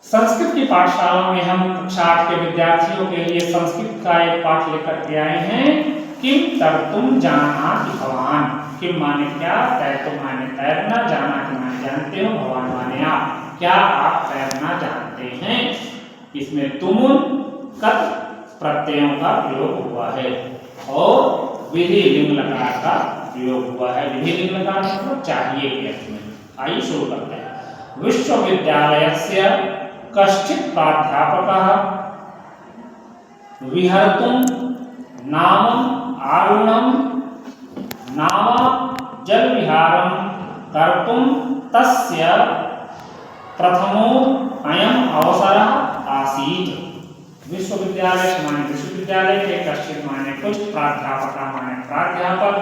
संस्कृत की पाठशाला में हम कक्षा 8 के विद्यार्थियों के लिए संस्कृत का एक पाठ लेकर के आए हैं। किम तरतुम जानाति भवान। किम माने क्या, तैरतुम माने तैरना, जानाति माने जानते हो, भवान माने आप। क्या आप तैरना जानते हैं। इसमें तुम कत प्रत्ययों का प्रयोग हुआ है और विधि लिंग लकार का प्रयोग हुआ है। विधि लिंग लकार मतलब चाहिए के अर्थ में। आइए शुरू करते हैं। विश्वविद्यालयस्य कश्चित् प्राध्यापकः विहर्तुं नावम् आरुणं नाव जलविहारं कर्तुं तस्य प्रथमो अयम् अवसरः आसीत्। विश्वविद्यालय माने विश्वविद्यालय के, कश्चित् माने कुछ, प्राध्यापक माने प्राध्यापक,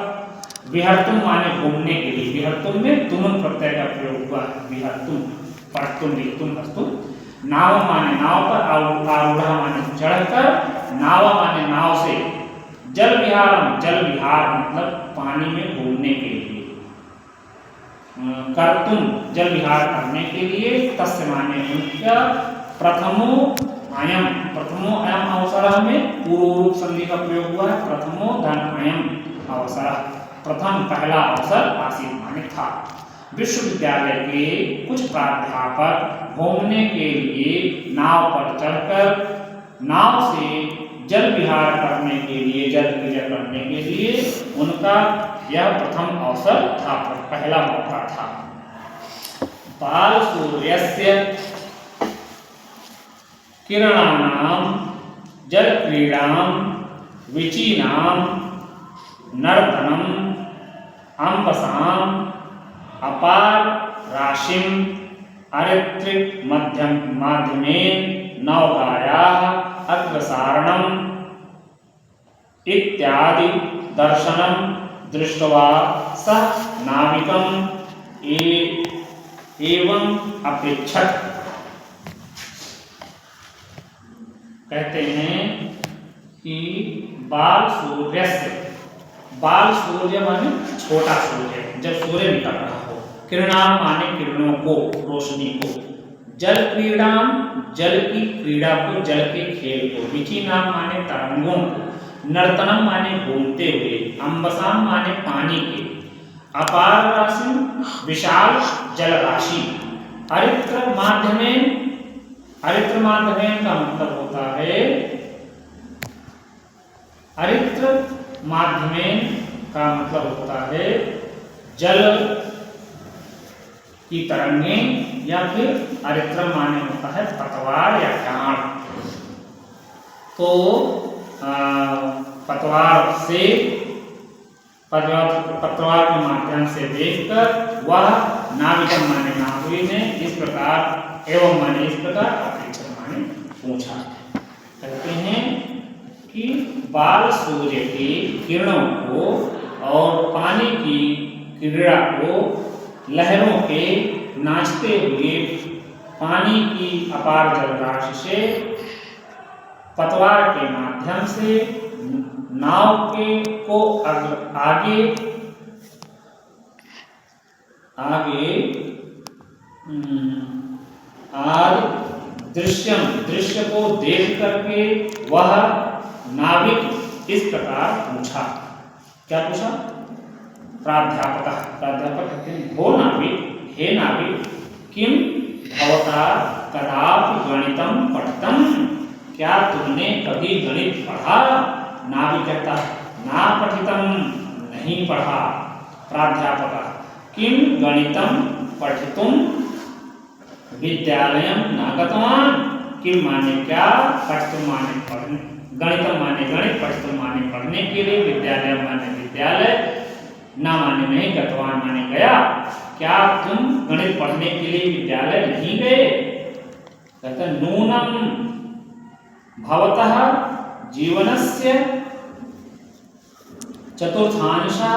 विहर्तुम माने घूमने के लिए। विहर्तुम में तुम प्रत्यय का प्रयोग हुआ। विहर्तुम पढ़तुम लिखतुम हस्तुम। नाव माने नाव पर, आरूढ़ा माने चढ़कर, नाव माने नाव से, जल विहारम जल विहार मतलब पानी में घूमने के लिए, कर्तुम जल विहार करने के लिए, तस्य माने उनका, प्रथमो अयम अवसर में पूर्व रूप संधि का प्रयोग हुआ है। प्रथमो धन अयम अवसर, प्रथम पहला अवसर, आसीत माने था। विश्वविद्यालय के कुछ प्राध्यापक घूमने के लिए नाव पर चढ़कर, नाव से जल विहार करने के लिए, जल क्रीड़ा करने के लिए उनका यह प्रथम अवसर था, पहला मौका था। बाल सूर्यस्य किरणानां जल क्रीडां विचीनां नर्तनम अम्बसाम अपार राशिम अरित्रिक माध्यमेन नौकायाः अग्रसारणम इत्यादि दर्शनम दृष्ट्वा सः नाविकम् एवं अपेक्षत। कहते हैं कि बाल सूर्यस्य, बाल सूर्य माने छोटा सूर्य, जब सूर्य निकल रहा हो, किरणाम माने किरणों को, रोशनी को, जल क्रीड़ा जल की क्रीड़ा को, जल के खेल को, विचीनाम माने तरंगों को, नर्तनम माने घूमते हुए, अम्बसाम माने पानी के, अपार राशि विशाल जल राशि, अरित्र माध्यमेन, अरित्र माध्यमेन का मतलब होता है, अरित्र माध्यमेन का मतलब होता है जल की तरंगें, या फिर अरित्र माने होता है पतवार या टाण। तो पतवार से, पतवार के माध्यम से देखकर वह नाविकम माने नाविक ने इस प्रकार, एवं माने इस प्रकार, अपेक्षित माने पूछा। कहते हैं कि बाल सूर्य की किरणों को और पानी की क्रीड़ा को, लहरों के नाचते हुए पानी की अपार जलराशि से, पतवार के माध्यम से नाव के को आगे दृश्य को देख करके वह नाविक इस प्रकार पूछा। क्या पूछा। प्राध्यापक कहते हैं, हो नाविक, हे नाविक, किम भवता कदापि गणितम पठितम। क्या तुमने कभी गणित पढ़ा। नाविक कहता, ना पठितम, नहीं पढ़ा। प्राध्यापक, किम गणितम पठितुम विद्यालयम न गतवान। किम माने क्या, पठितुम माने पढ़ने, गणितम माने गणित, पठितुम माने पढ़ने के लिए, विद्यालय माने विद्यालय, ना माने नहीं, गतवान माने गया। क्या तुम गणित पढ़ने के लिए विद्यालय नहीं गए। कहते नूनम भवतः जीवनस्य चतुर्थांशः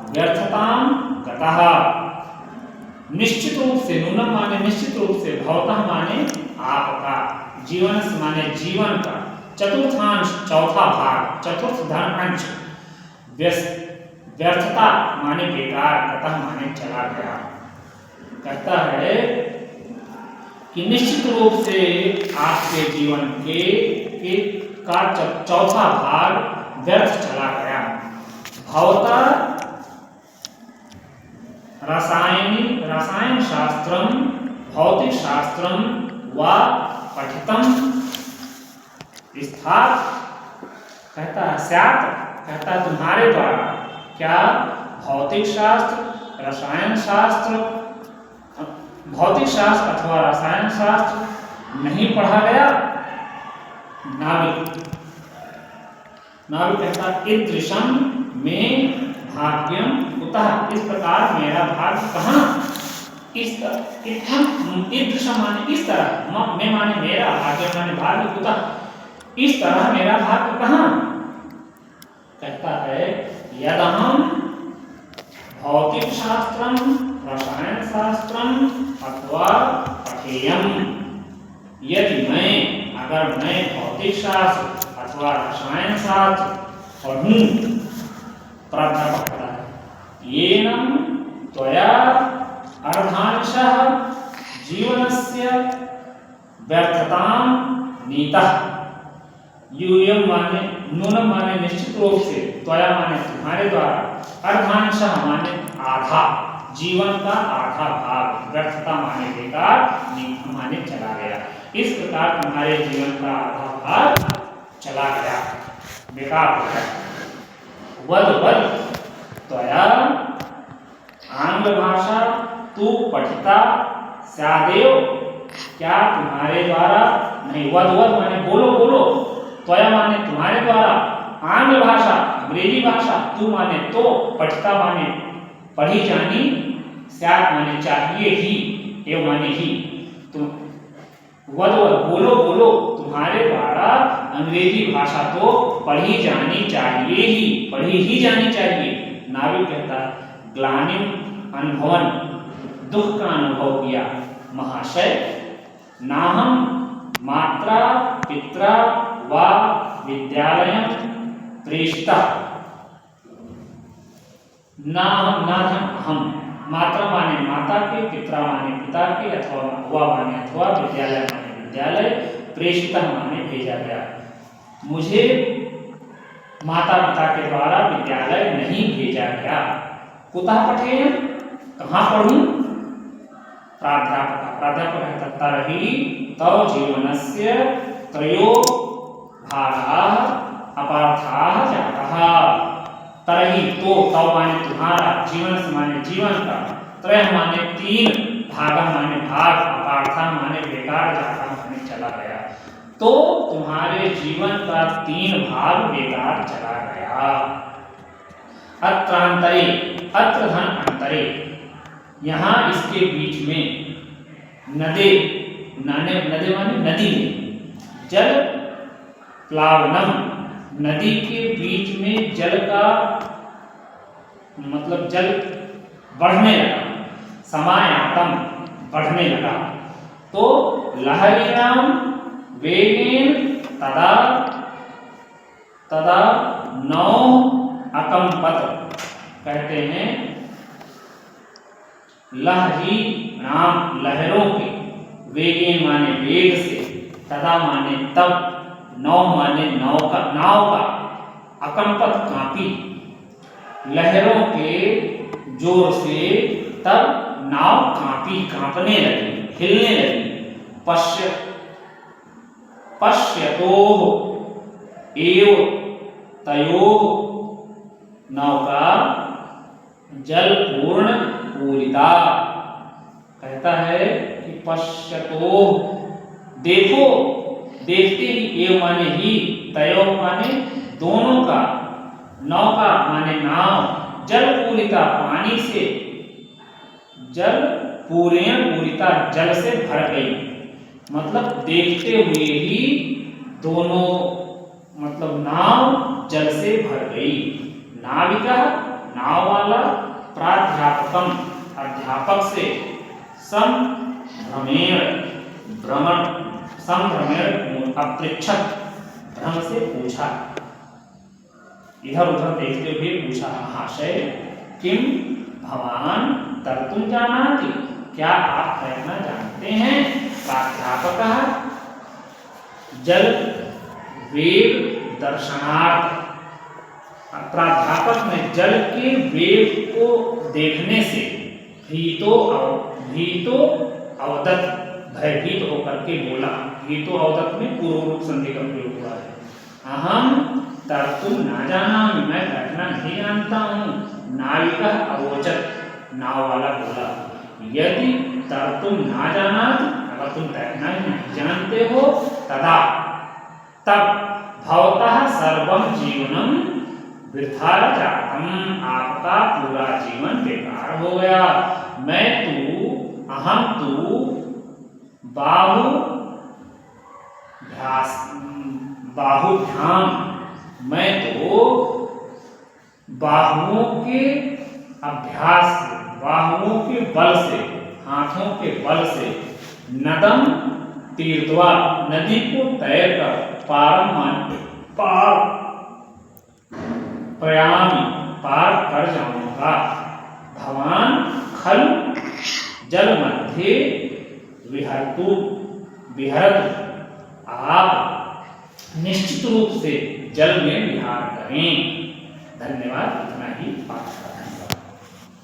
व्यर्थतां गतः। निश्चित रूप से, नूनम माने निश्चित रूप से, भवतः माने आपका, जीवन माने जीवन का, चतुर्थांश चौथा भाग, चतुर्थ धन अंश, व्यर्थता माने बेकार, गतः माने चला गया। कहता है कि निश्चित रूप से आपके जीवन के का चौथा भाग व्यर्थ चला गया। भवता रसायन शास्त्रम भौतिक शास्त्रम व पठितम स्थात कहता स्यात् कहता तुम्हारे द्वारा क्या भौतिक शास्त्र रसायन शास्त्र भौतिक शास्त्र अथवा रसायन शास्त्र नहीं पढ़ा गया। नाविक कहता ईदृशम में भाग्यम कुतः इस प्रकार मेरा भाग्य कहाँ। ईदृशम माने इस तरह, मैं माने मेरा, भाग्य माने भाग्य, कुतः इस तरह मेरा भाग्य कहाँ। कहता है यदहम भौतिक शास्त्रम रसायन शास्त्रम अथवा पठेयम, यदि अगर मैं भौतिक शास्त्र अथवा रसायन शास्त्र पढ़ूं। प्राध्यापक कहता है येनम त्वया अर्धांशः जीवनस्य व्यर्थतां नीतः। यूयम माने नूनम माने निश्चित रूप से, त्वया माने तुम्हारे द्वारा, अर्धांशः माने आधा, जीवन का आधा भाग, व्यर्थता माने बेकार, नीत माने चला गया। इस प्रकार तुम्हारे जीवन का आधा भाग चला गया, बेकार हो गया। वद त्वया आंग्ल भाषा तू पठिता स्यादेव, क्या तुम्हारे द्वारा नहीं, वद माने बोलो, त्वया माने तुम्हारे द्वारा, आंग्ल भाषा अंग्रेजी भाषा, तू माने तो, पठिता माने पढ़ी जानी, स्यात् माने चाहिए ही, एव माने ही। तुम वद बोलो तुम्हारे द्वारा अंग्रेजी भाषा तो पढ़ी जानी चाहिए ही, पढ़ी ही जानी चाहिए। नाविक कहता ग्लानिम अनुभवन, दुख का अनुभव किया। महाशय नाहम मात्रा पित्रा व विद्यालयं प्रेषितः। हम मात्रा माने माता के, पित्रा माने पिता के, अथवा व माने अथवा, विद्यालय माने विद्यालय, प्रेषितः माने भेजा गया। मुझे माता पिता के द्वारा विद्यालय नहीं भेजा गया। कुतः पठेयं, कहाँ पढ़ूं। प्राध्यापक तर्हि तव जीवनस्य त्रयो भागाः अपार्थाः जाताः। तरही तो, तव माने तुम्हारा, जीवन से माने जीवन का, त्रय माने तीन, भाग माने भाग, अपार्था माने बेकार, जाता माने चला गया। तो तुम्हारे जीवन का तीन भाग बेकार चला गया। अत्रांतरे, अत्र धन अंतरे, यहाँ इसके बीच में नदे माने नदी में, जल प्लावनम, नदी के बीच में जल का मतलब जल बढ़ने लगा, समायातम बढ़ने लगा। तो लहरीणाम वेगेन तदा नौ अकंपत, कहते हैं लहरी नाम लहरों के, वेगेन माने वेग से, तदा माने तब, नौ माने नाव का, अकंपत कांपी, लहरों के जोर से तब नाव कांपने लगी, हिलने लगी। पश्यतोः एव तयोः नौका जल पूरिता, कहता है कि पश्यतोः देखो, देखते ही, एव माने ही, तयोः माने दोनों का, नौका माने नाव, जल पूरिता पानी से, जल पूरिता जल से भर गई। मतलब देखते हुए ही दोनों मतलब नाव जल से भर गई। नाविका नाव वाला, प्राध्यापकम अध्यापक से, संभ्रमेण अपृच्छत, भ्रम से पूछा, इधर उधर देखते हुए पूछा, महाशय किम भवान तर्तुं जानाति, क्या आप तैरना जानते हैं। प्राध्यापकः जल वेग दर्शनार्थ, प्राध्यापक ने जल के वेग को देखने से भीतो अवदत, भयभीत होकर के बोला। भीतो अवदत में पूर्व रूप संधि का प्रयोग हुआ है। अहम तर्तुम न जानामि, मैं तैरना नहीं जानता हूँ। नाविकः अवोचत, नाव वाला बोला। यदि तर्तुम न जानात, अगर तुम तैरना नहीं जानते हो, तदा तब भवतः सर्वं जीवनम वृथा जातम, आपका पूरा जीवन बेकार हो गया। मैं तू अहम तू बाहुभ्याम, मैं तो बाहुओं के अभ्यास से, बाहुओं के बल से, हाथों के बल से, नदम तीर्थवा, नदी को तैरकर, पार कर जाऊंगा। भवान खलु जल मध्ये विहरतु, आप निश्चित रूप से जल में विहार करें। धन्यवाद। इतना ही पाठ।